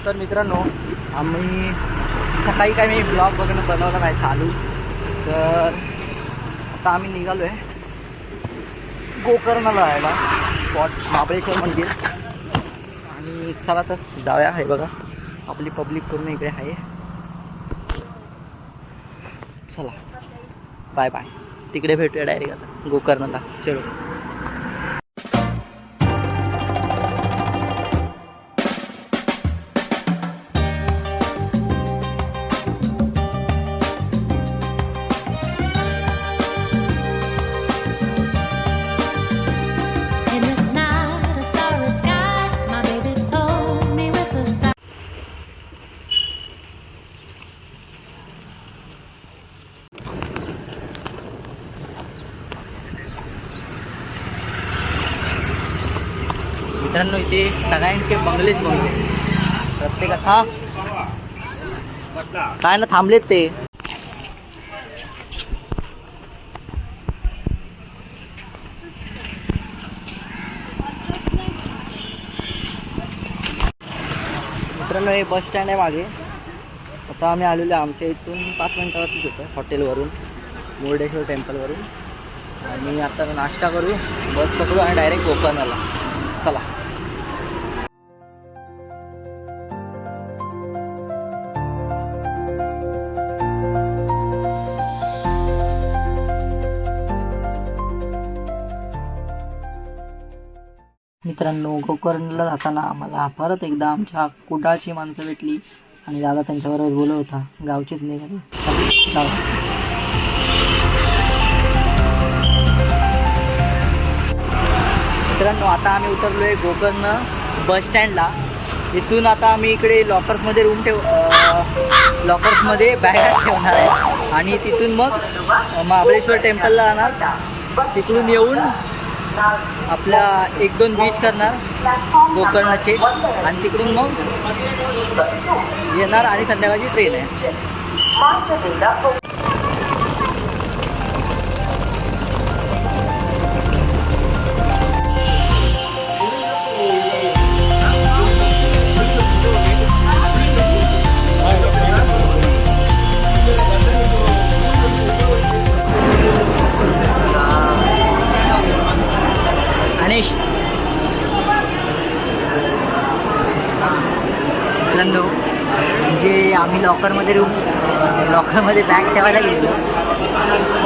तर मित्रांनो, आम्ही सकाळी काय मी ब्लॉग वगैरे बनवला नाही चालू, तर आता आम्ही निघालो आहे गोकर्णला जायला, स्पॉट महाबळेश्वर मंदिर. आणि चला तर जाऊया. हे बघा आपली पब्लिक पूर्ण इकडे आहे. चला बाय बाय, तिकडे भेटूया डायरेक्ट आता गोकर्णला. चलो. मित्रांनो, इथे सगळ्यांचे बंगलेच बंगले, प्रत्येकाचा काय ना थांबलेत ते. मित्रांनो, हे बस स्टँड आहे मागे. आता आम्ही आलेलो आहे, आमच्या इथून 5 मिनिटावरतीच होतं हॉटेलवरून, मुर्डेश्वर टेम्पलवरून. आणि आता नाश्ता करू, बस पकडू आणि डायरेक्ट गोकर्णला. चला. मित्रांनो, गोकर्णला जाताना आम्हाला परत एकदा आमच्या कुडाळची माणसं भेटली आणि दादा त्यांच्याबरोबर बोलत होता. गावचेच निघाले. मित्रांनो, आता आम्ही उतरलो आहे गोकर्ण बस स्टँडला. इथून आता आम्ही इकडे लॉकर्समध्ये लॉकर्समध्ये बॅग ठेवणार आहे आणि तिथून मग महाबळेश्वर टेम्पलला जाणार. तिकडून येऊन आपल्या 1-2 बीच करणार गोकर्णाचे आणि तिकडून मग येणार आणि संध्याकाळची ट्रेन आहे. गणेश मित्रांनो, म्हणजे आम्ही लॉकरमध्ये बॅग ठेवायला गेलो,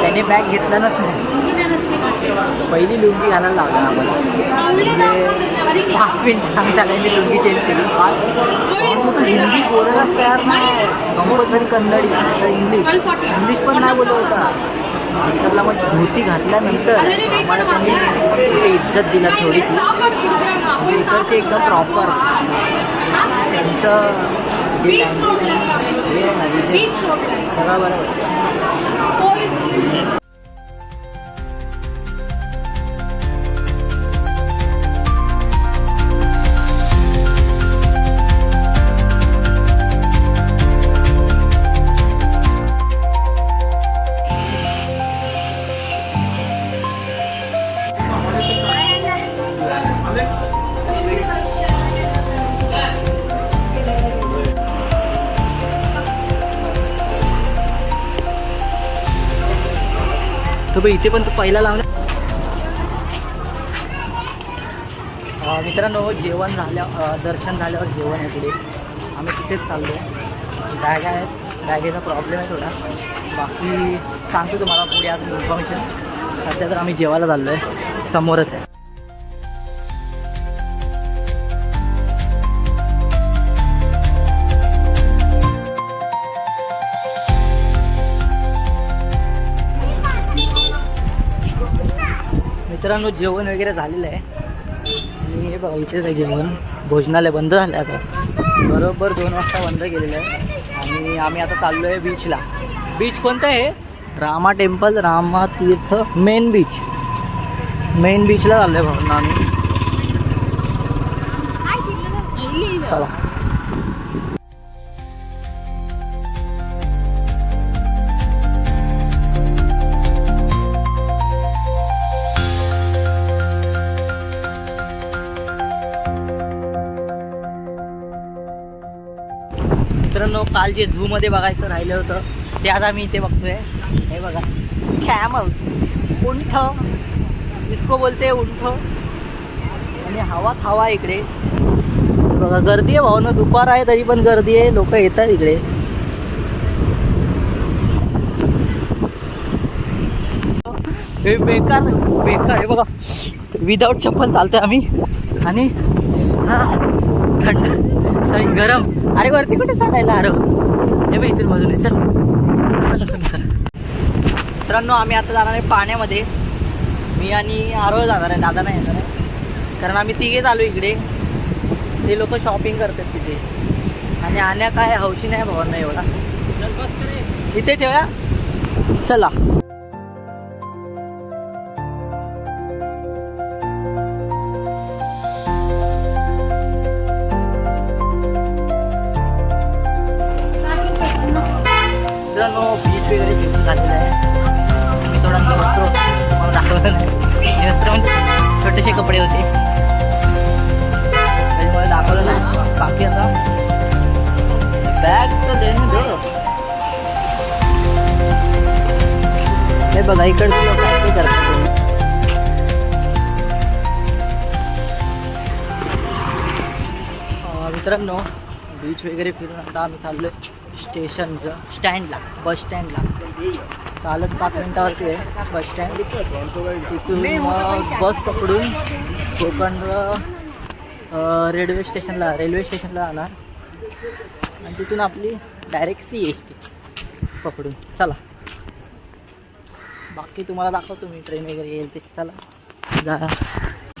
त्याने बॅग घेतलाच नाही. पहिली लुंगी घालायला लावला आम्हाला. म्हणजे 5 मिनिट आम्ही सगळ्यांनी लुंगी चेंज केली. हिंदी बोलायलाच तयार नाही, कंपल्सरी कन्नडी, इंग्लिश पण नाही बोलत होता. नंतरला मग धोती घातल्यानंतर आम्हाला त्यांनी इज्जत दिला थोडीशी. इकडचे एकदम प्रॉपर त्यांचं जे हे आहे ना, सगळं बरोबर. तर इथे पण तो पहिला लावला. मित्रांनो, जेवण दर्शन झाल्यावर जेवण आहे पुढे. आम्ही तिथेच चाललो आहे. बॅग आहेत, बॅगेचा प्रॉब्लेम आहे थोडा. बाकी सांगतो तुम्हाला पुढे अजून इन्फॉर्मेशन. सध्या तर आम्ही जेवायला चाललो आहे, समोरच आहे. मित्रांनो, जेवण वगैरे झालेलं आहे आणि हे बघा इथेच आहे जेवण. भोजनालय बंद झालं आता, बरोबर 2 वाजता बंद केलेलं आहे. आणि आम्ही आता चाललो आहे बीचला. बीच कोणतं आहे? रामा टेम्पल, रामा तीर्थ मेन बीचला चाललो आहे भावना आम्ही. चला. मित्रांनो काल जे झू मध्ये बघायचं राहिलं होतं ते आज आम्ही इथे बघतोय. हे बघा कॅमल, उंठ, इसको बोलते उंठ. आणि हवाच हवा इकडे बघा. गर्दी आहे भाऊ, दुपार आहे तरी पण गर्दी आहे, लोक येतात इकडे. हे बेकार बेकार आहे बघा. विदाऊट चप्पल चालतोय आम्ही. आणि हा थंड सॉरी गरम. अरे वरती कुठे चढायला? अरे हे बघ इथून मधून चल. मित्रांनो आम्ही आता जाणार आहे पाण्यामध्ये. मी आणि आरोह जाणार आहे, दादा नाही येणार आहे. कारण आम्ही तिघे चालू इकडे. ते लोक शॉपिंग करतात तिथे. आणि आण्या काय हौशी नाही भावांना एवढा. इथे ठेवा चला. बीच वगैरे फिरून झालेलं आहे. मी थोडा वस्त्र मला दाखवलं नाही. वस्त्र म्हणजे छोटेसे कपडे होते मला दाखवलं नाही. बाकी आता बॅग तर देणं. हे बघा इकडचे लोक काय करतात. मित्रांनो बीच वगैरे फिरून आता आम्ही चाललोय स्टँडला, बस स्टँडला. चालत 5 मिनिटावरती आहे बस स्टँड. तिथून मग बस पकडून कोकण रेल्वे स्टेशनला जाणार. आणि तिथून आपली डायरेक्ट CST पकडून चला. बाकी तुम्हाला दाखवतो मी ट्रेन वगैरे येईल ते. चला जा.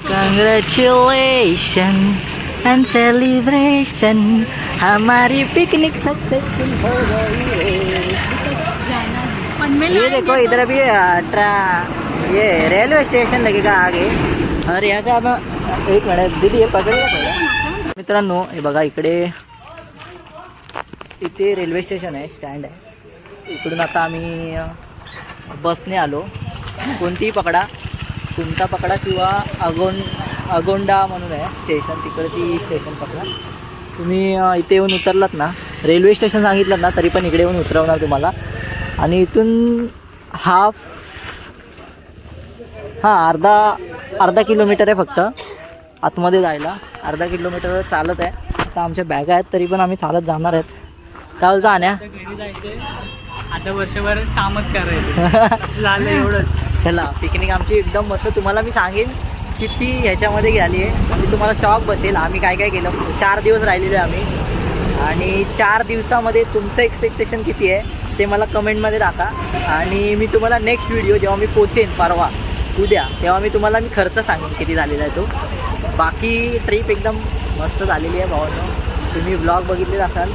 कॉन्ग्रॅच्युलेशन एंड सेलिब्रेशन, हमारी पिकनिक सक्सेसफुल हो गई. ये देखो इधर भी ये रेलवे स्टेशन लगेगा आगे. और यहाँ से अब एक मिनट दीदी ये पकड़ेगा थोड़ा. मित्रांनो हे बघा इथे रेल्वे स्टेशन आहे, स्टँड आहे. इकडून आता आम्ही बसने आलो. कोणतीही पकडा, कुमटा पकडा किंवा अगोंडा म्हणून आहे स्टेशन, तिकडची स्टेशन पकडा. तुम्ही इथे येऊन उतरलात ना, रेल्वे स्टेशन सांगितलं ना तरी पण इकडे येऊन उतरवणार तुम्हाला. आणि इथून अर्धा किलोमीटर आहे फक्त आतमध्ये जायला. अर्धा किलोमीटर चालत आहे. आता आमच्या बॅगा आहेत तरी पण आम्ही चालत जाणार आहेत. काय बोलतो आण्या? आता वर्षभर कामच करायचं झालं एवढंच. चला पिकनिक आमची एकदम मस्त. तुम्हाला मी सांगेन किती ह्याच्यामध्ये गेली आहे म्हणजे तुम्हाला शॉक बसेल. आम्ही काय काय केलं. 4 दिवस राहिलेलो आहे आम्ही. आणि 4 दिवसामध्ये तुमचं एक्सपेक्टेशन किती आहे ते मला कमेंटमध्ये टाका. आणि मी तुम्हाला नेक्स्ट व्हिडिओ जेव्हा मी पोचेन परवा उद्या, तेव्हा मी तुम्हाला खर्च सांगेन किती झालेला आहे तो. बाकी ट्रिप एकदम मस्त झालेली आहे भावांनो. तुम्ही ब्लॉग बघितलेच असाल.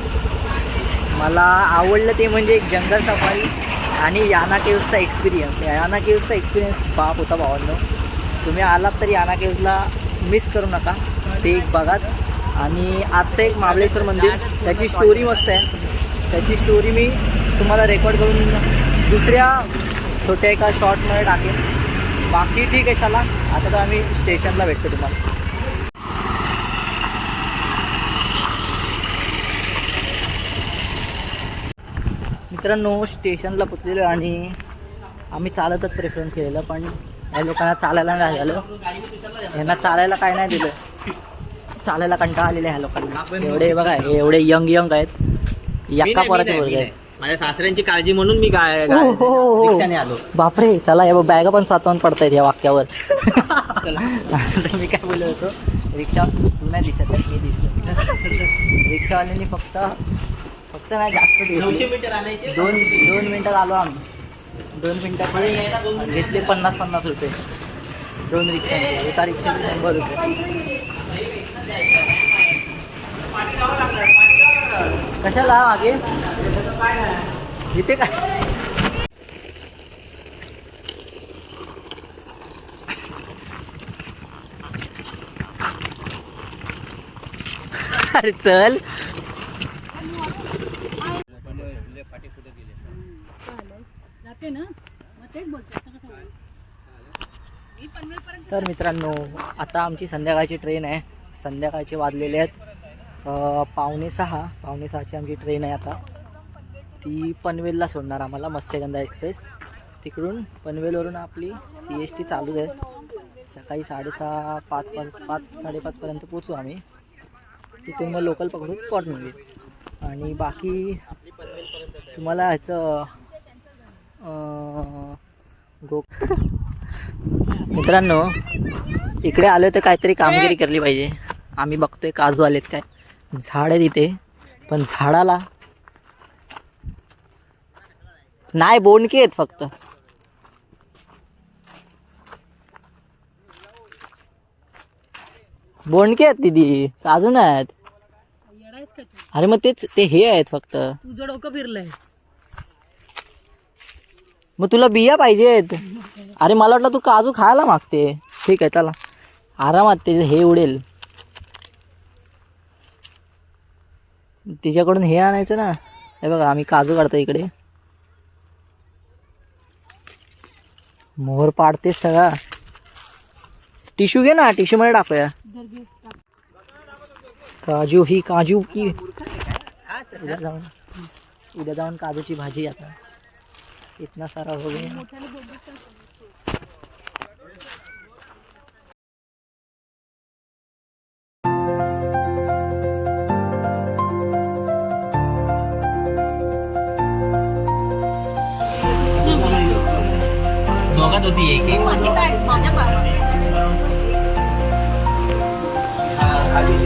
मला आवडलं ते म्हणजे एक जंगल सफारी आणि याना केव्सचा एक्सपिरियन्स. याना केव्सचा एक्सपिरियन्स बाप होता भावांनो. तुम्ही आलात तरी याना केव्सला मिस करू नका, ते एक बघात. आणि आजचं एक महाबळेश्वर मंदिर, त्याची स्टोरी मस्त आहे. त्याची स्टोरी मी तुम्हाला रेकॉर्ड करून दुसऱ्या छोट्या एका शॉर्ट्समध्ये टाकेन. बाकी ठीक आहे. चला आता तर आम्ही स्टेशनला भेटतो तुम्हाला. मित्रांनो स्टेशनला पोचलेलो आणि आम्ही चालतच प्रेफरन्स केलेलं, पण या लोकांना चालायला नाही झालं. यांना चालायला काय नाही दिलं. चालायला कंटाळा आलेला ह्या लोकांना. एवढे बघा एवढे यंग आहेत. यक्का पोराचे पोरगे आहेत. माझ्या सासऱ्यांची काळजी म्हणून मी रिक्षाने आलो. बापरे चला या बॅगा पण सातवून पडतायत या वाक्यावर. मी काय बोललो होतो, रिक्षा तू नाही दिसत मी दिसतो. रिक्षावाल्यांनी फक्त नाही जास्त 900 मीटर आणायचे. 2 मिनिटात आलो आम्ही. 2 मिनिटात घेतले 50 रुपये 2 रिक्षांचे. एका रिक्षाचे 100 रुपये. कशाला मागे इथे काय अरे चल. तर मित्रांनो आता आमची संध्याकाळची ट्रेन आहे. संध्याकाळचे वाजलेले आहेत पावणे सहाची आमची ट्रेन आहे आता. ती पनवेलला सोडणार आम्हाला, मत्स्यगंधा एक्सप्रेस. तिकडून पनवेलवरून आपली CST चालू आहे. सकाळी 6:30 5:30 पोचू आम्ही. तिथून मग लोकल पकडून कॉटनवेल. आणि बाकी तुम्हाला ह्याचं मित्रांनो इकडे आलो तर काहीतरी कामगिरी करली पाहिजे. आम्ही बघतोय काजू आलेत काय, झाड आहे तिथे, पण झाडाला नाही, बोंडके आहेत फक्त. बोंडके आहेत दिदी, काजू नाही आहेत. अरे मग तेच ते हे आहेत फक्त. तुझं डोकं फिरलंय. मग तुला बिया पाहिजेत. अरे मला वाटलं तू काजू खायला मागते. ठीक आहे चला, आरामात ते हे उडेल. तिच्याकडून हे आणायचं ना. हे बघा आम्ही काजू काढतो इकडे. मोहर पाडते सगळा. टिश्यू घे ना, टिश्यू मध्ये टाकूया. काजू ही काजू की उद्या जाऊन काजूची भाजी. आता इतना सारा हो गया. दोघात होती एक एक. माझी काय माझ्या पायात. खाली